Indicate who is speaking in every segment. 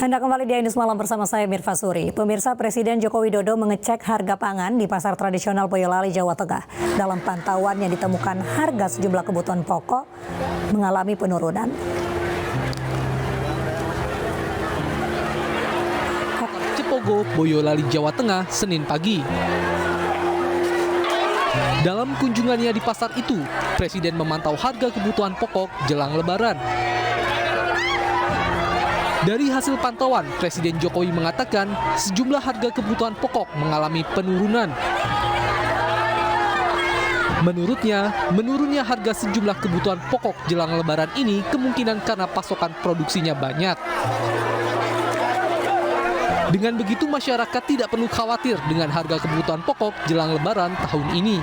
Speaker 1: Anda kembali di Ainus Malam bersama saya Mirva Suri. Pemirsa, Presiden Joko Widodo mengecek harga pangan di pasar tradisional Boyolali, Jawa Tengah. Dalam pantauannya ditemukan harga sejumlah kebutuhan pokok mengalami penurunan.
Speaker 2: Cipogo, Boyolali, Jawa Tengah, Senin pagi. Dalam kunjungannya di pasar itu, Presiden memantau harga kebutuhan pokok jelang Lebaran. Dari hasil pantauan, Presiden Jokowi mengatakan sejumlah harga kebutuhan pokok mengalami penurunan. Menurutnya, menurunnya harga sejumlah kebutuhan pokok jelang Lebaran ini kemungkinan karena pasokan produksinya banyak. Dengan begitu, masyarakat tidak perlu khawatir dengan harga kebutuhan pokok jelang Lebaran tahun ini.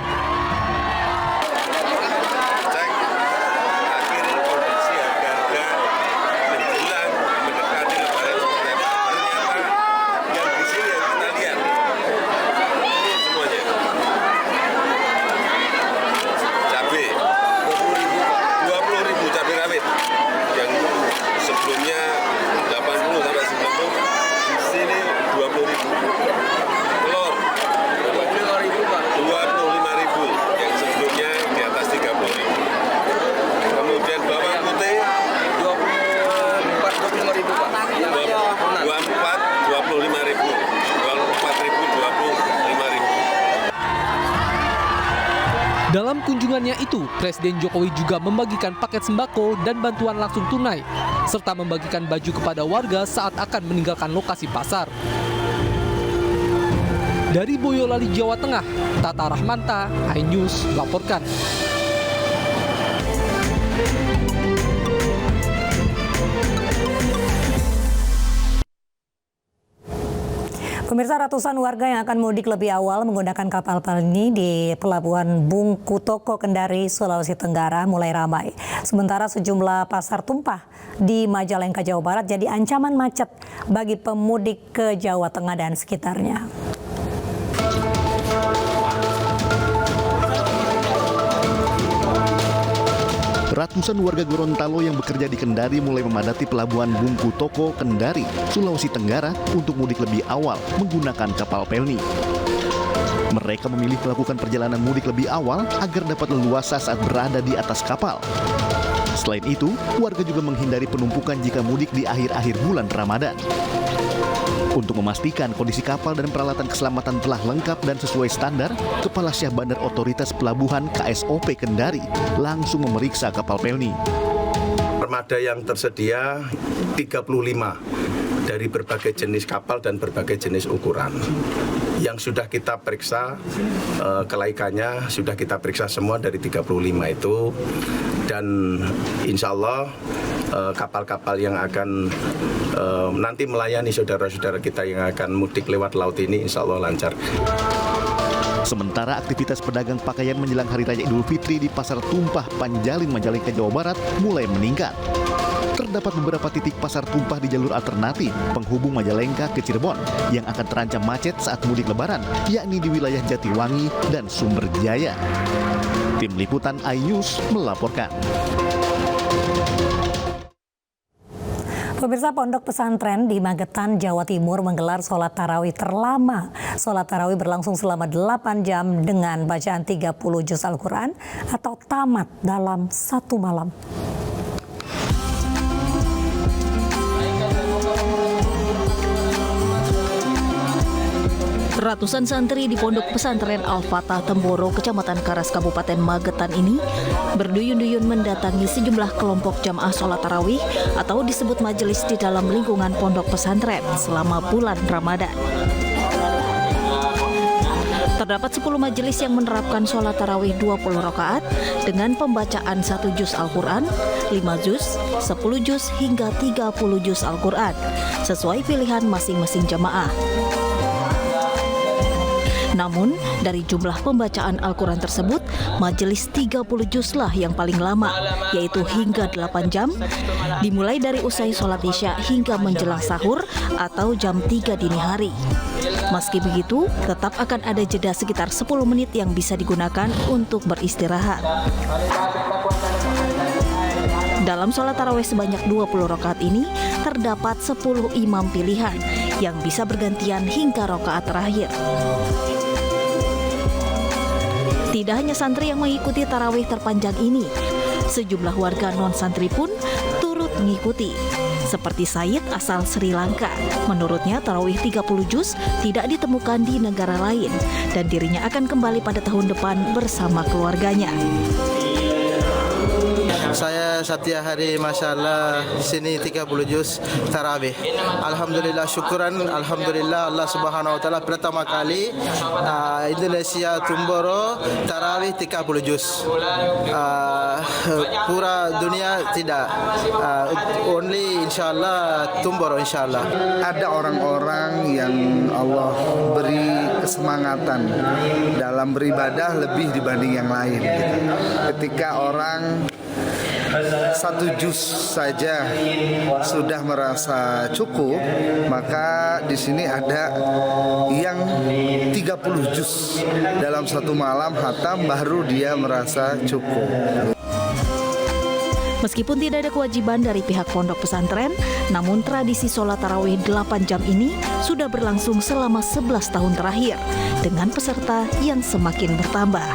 Speaker 2: Dalam kunjungannya itu, Presiden Jokowi juga membagikan paket sembako dan bantuan langsung tunai, serta membagikan baju kepada warga saat akan meninggalkan lokasi pasar. Dari Boyolali, Jawa Tengah, Tata Rahmanta, iNews melaporkan.
Speaker 1: Pemirsa, ratusan warga yang akan mudik lebih awal menggunakan kapal pelni di Pelabuhan Bung Kutoko, Kendari, Sulawesi Tenggara mulai ramai. Sementara sejumlah pasar tumpah di Majalengka, Jawa Barat jadi ancaman macet bagi pemudik ke Jawa Tengah dan sekitarnya.
Speaker 3: Ratusan warga Gorontalo yang bekerja di Kendari mulai memadati Pelabuhan Bung Kutoko, Kendari, Sulawesi Tenggara untuk mudik lebih awal menggunakan kapal pelni. Mereka memilih melakukan perjalanan mudik lebih awal agar dapat leluasa saat berada di atas kapal. Selain itu, warga juga menghindari penumpukan jika mudik di akhir-akhir bulan Ramadan. Untuk memastikan kondisi kapal dan peralatan keselamatan telah lengkap dan sesuai standar, Kepala Syah Bandar Otoritas Pelabuhan KSOP Kendari langsung memeriksa kapal pelni.
Speaker 4: Armada yang tersedia 35 dari berbagai jenis kapal dan berbagai jenis ukuran. Yang sudah kita periksa kelaikannya, sudah kita periksa semua dari 35 itu. Dan insya Allah kapal-kapal yang akan nanti melayani saudara-saudara kita yang akan mudik lewat laut ini insya Allah lancar.
Speaker 3: Sementara aktivitas pedagang pakaian menjelang Hari Raya Idul Fitri di Pasar Tumpah Panjalin, Majalengka, Jawa Barat mulai meningkat. Terdapat beberapa titik pasar tumpah di jalur alternatif penghubung Majalengka ke Cirebon yang akan terancam macet saat mudik Lebaran, yakni di wilayah Jatiwangi dan Sumberjaya. Tim Liputan iNews melaporkan.
Speaker 1: Pemirsa, Pondok Pesantren di Magetan, Jawa Timur menggelar sholat tarawih terlama. Sholat tarawih berlangsung selama 8 jam dengan bacaan 30 juz Al-Quran atau tamat dalam satu malam.
Speaker 5: Ratusan santri di Pondok Pesantren Al-Fatah Temboro, Kecamatan Karas, Kabupaten Magetan ini berduyun-duyun mendatangi sejumlah kelompok jamaah sholat tarawih atau disebut majelis di dalam lingkungan Pondok Pesantren selama bulan Ramadan. Terdapat 10 majelis yang menerapkan sholat tarawih 20 rakaat dengan pembacaan 1 juz Al-Quran, 5 juz, 10 juz hingga 30 juz Al-Quran sesuai pilihan masing-masing jamaah. Namun, dari jumlah pembacaan Al-Quran tersebut, majelis 30 juzlah yang paling lama, yaitu hingga 8 jam, dimulai dari usai sholat isya hingga menjelang sahur atau jam 3 dini hari. Meski begitu, tetap akan ada jeda sekitar 10 menit yang bisa digunakan untuk beristirahat. Dalam sholat tarawih sebanyak 20 rakaat ini, terdapat 10 imam pilihan yang bisa bergantian hingga rakaat terakhir. Tidak hanya santri yang mengikuti tarawih terpanjang ini, sejumlah warga non-santri pun turut mengikuti. Seperti Said asal Sri Lanka. Menurutnya tarawih 30 juz tidak ditemukan di negara lain dan dirinya akan kembali pada tahun depan bersama keluarganya.
Speaker 6: Saya setiap hari Masya Allah sini 30 juz tarawih. Alhamdulillah, syukuran, Alhamdulillah Allah Subhanahu Wa Taala pertama kali Indonesia Tumboro tarawih 30 juz. Pura dunia tidak. Only Insya Allah Tumboro Insya Allah.
Speaker 7: Ada orang-orang yang Allah beri kesemangatan dalam beribadah lebih dibanding yang lain. Ketika orang 1 juz saja sudah merasa cukup, maka di sini ada yang 30 juz dalam satu malam hatam baru dia merasa cukup.
Speaker 5: Meskipun tidak ada kewajiban dari pihak pondok pesantren, namun tradisi sholat tarawih 8 jam ini sudah berlangsung selama 11 tahun terakhir dengan peserta yang semakin bertambah.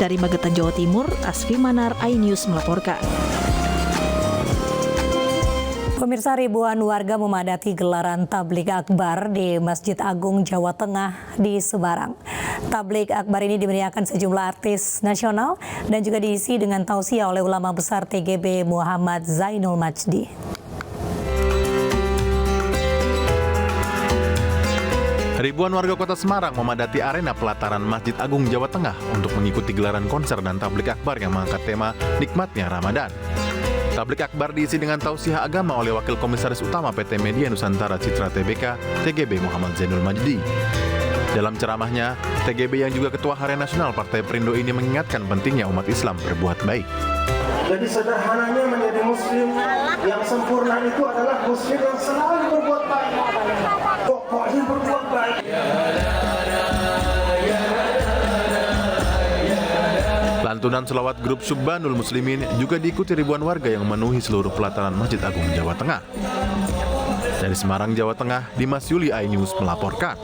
Speaker 5: Dari Magetan, Jawa Timur, Asfi Manar, iNews melaporkan.
Speaker 1: Pemirsa, ribuan warga memadati gelaran Tabligh Akbar di Masjid Agung Jawa Tengah di Semarang. Tabligh Akbar ini dimeriahkan sejumlah artis nasional dan juga diisi dengan tausiah oleh ulama besar TGB Muhammad Zainul Majdi.
Speaker 8: Ribuan warga kota Semarang memadati arena pelataran Masjid Agung Jawa Tengah untuk mengikuti gelaran konser dan Tabligh Akbar yang mengangkat tema Nikmatnya Ramadan. Tabligh Akbar diisi dengan tausiah agama oleh Wakil Komisaris Utama PT Media Nusantara Citra Tbk, TGB Muhammad Zainul Majdi. Dalam ceramahnya, TGB yang juga Ketua Harian Nasional Partai Perindo ini mengingatkan pentingnya umat Islam berbuat baik.
Speaker 9: Jadi sederhananya menjadi muslim yang sempurna itu adalah muslim yang selalu berbuat baik. Pokoknya berbuat baik.
Speaker 8: Lantunan selawat grup Subhanul Muslimin juga diikuti ribuan warga yang memenuhi seluruh pelataran Masjid Agung Jawa Tengah. Dari Semarang, Jawa Tengah, Dimas Yuli, iNews melaporkan.